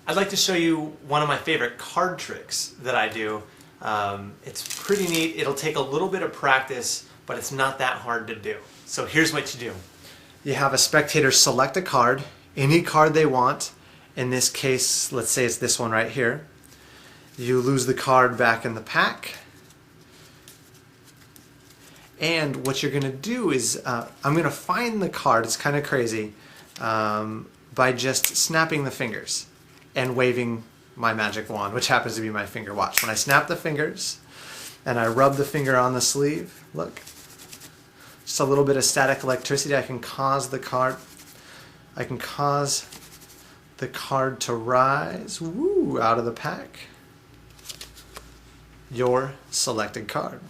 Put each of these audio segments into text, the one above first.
I'd like to show you one of my favorite card tricks that I do. It's pretty neat. It'll take a little bit of practice, but it's not that hard to do. So here's what you do. You have a spectator select a card, any card they want. In this case, let's say it's this one right here. You lose the card back in the pack. And what you're going to do is, I'm going to find the card, it's kind of crazy, by just snapping the fingers and waving my magic wand, which happens to be my finger. Watch. When I snap the fingers and I rub the finger on the sleeve, look, just a little bit of static electricity, I can cause the card to rise, woo, out of the pack. Your selected card.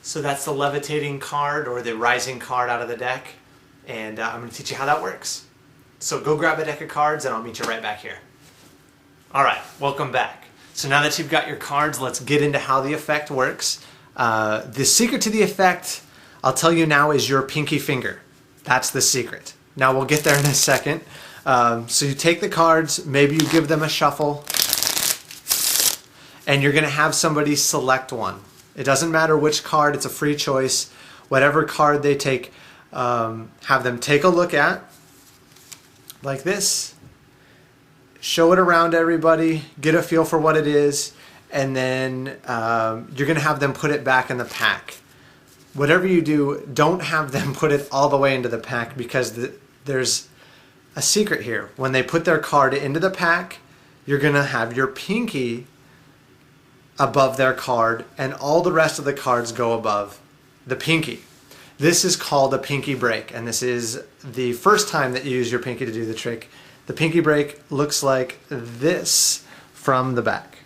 So that's the levitating card or the rising card out of the deck, and I'm going to teach you how that works. So go grab a deck of cards and I'll meet you right back here. Alright, welcome back. So now that you've got your cards, let's get into how the effect works. The secret to the effect, I'll tell you now, is your pinky finger. That's the secret. Now we'll get there in a second. So you take the cards, maybe you give them a shuffle, and you're going to have somebody select one. It doesn't matter which card, it's a free choice. Whatever card they take, have them take a look at, like this. Show it around everybody, get a feel for what it is, and then you're going to have them put it back in the pack. Whatever you do, don't have them put it all the way into the pack, because there's a secret here. When they put their card into the pack, you're going to have your pinky above their card, and all the rest of the cards go above the pinky. This is called a pinky break, and this is the first time that you use your pinky to do the trick. The pinky break looks like this from the back.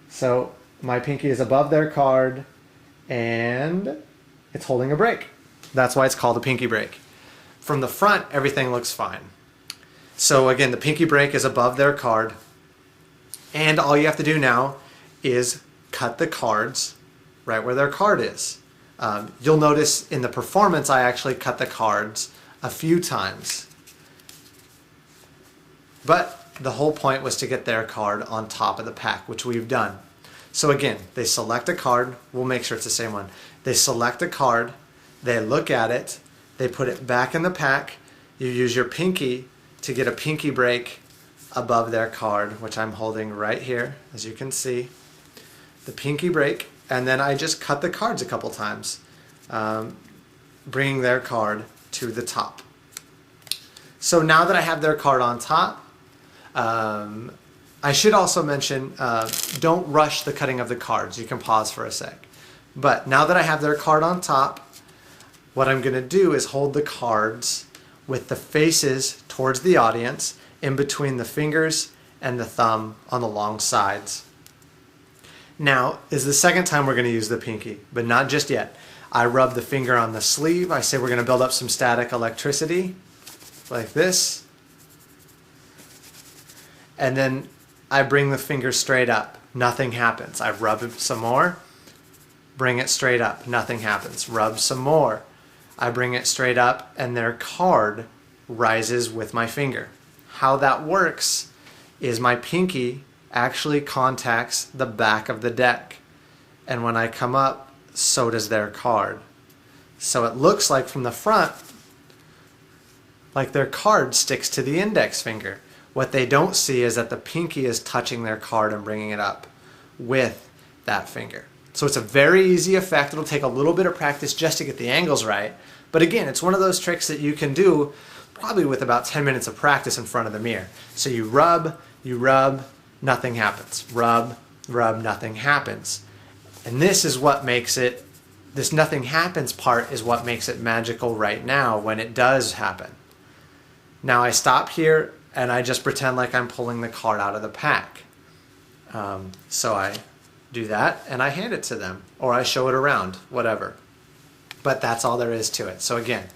So my pinky is above their card, and it's holding a break. That's why it's called a pinky break. From the front, everything looks fine. So again, the pinky break is above their card, and all you have to do now is cut the cards right where their card is. You'll notice in the performance I actually cut the cards a few times. But the whole point was to get their card on top of the pack, which we've done. So again, they select a card. We'll make sure it's the same one. They select a card, they look at it, they put it back in the pack. You use your pinky to get a pinky break above their card, which I'm holding right here, as you can see. The pinky break, and then I just cut the cards a couple times, bringing their card to the top. So now that I have their card on top, I should also mention, don't rush the cutting of the cards. You can pause for a sec. But now that I have their card on top, what I'm going to do is hold the cards with the faces towards the audience, in between the fingers and the thumb on the long sides. Now is the second time we're going to use the pinky, but not just yet. I rub the finger on the sleeve. I say we're going to build up some static electricity, like this. And then I bring the finger straight up. Nothing happens. I rub it some more. Bring it straight up. Nothing happens. Rub some more. I bring it straight up, and their card rises with my finger. How that works is my pinky actually contacts the back of the deck. And when I come up, so does their card. So it looks like from the front, like their card sticks to the index finger. What they don't see is that the pinky is touching their card and bringing it up with that finger. So it's a very easy effect. It'll take a little bit of practice just to get the angles right. But again, it's one of those tricks that you can do probably with about 10 minutes of practice in front of the mirror. So you rub, nothing happens. Rub, nothing happens. And this is what makes it, this nothing happens part is what makes it magical right now when it does happen. Now I stop here and I just pretend like I'm pulling the card out of the pack. So I do that and I hand it to them, or I show it around, whatever. But that's all there is to it. So again,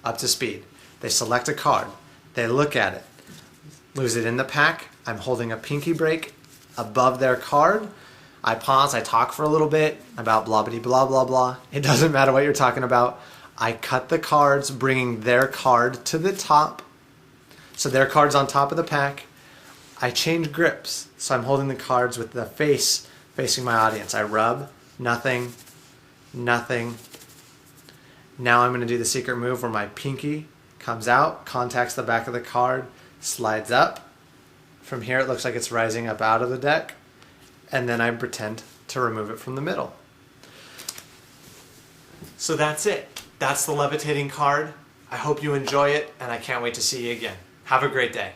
up to speed. They select a card, they look at it, lose it in the pack. I'm holding a pinky break above their card. I pause, I talk for a little bit about blah blah blah blah blah. It doesn't matter what you're talking about. I cut the cards, bringing their card to the top. So their card's on top of the pack. I change grips, so I'm holding the cards with the face facing my audience. I rub, nothing, nothing. Now I'm going to do the secret move where my pinky comes out, contacts the back of the card, slides up. From here it looks like it's rising up out of the deck, and then I pretend to remove it from the middle. So that's it. That's the levitating card. I hope you enjoy it, and I can't wait to see you again. Have a great day.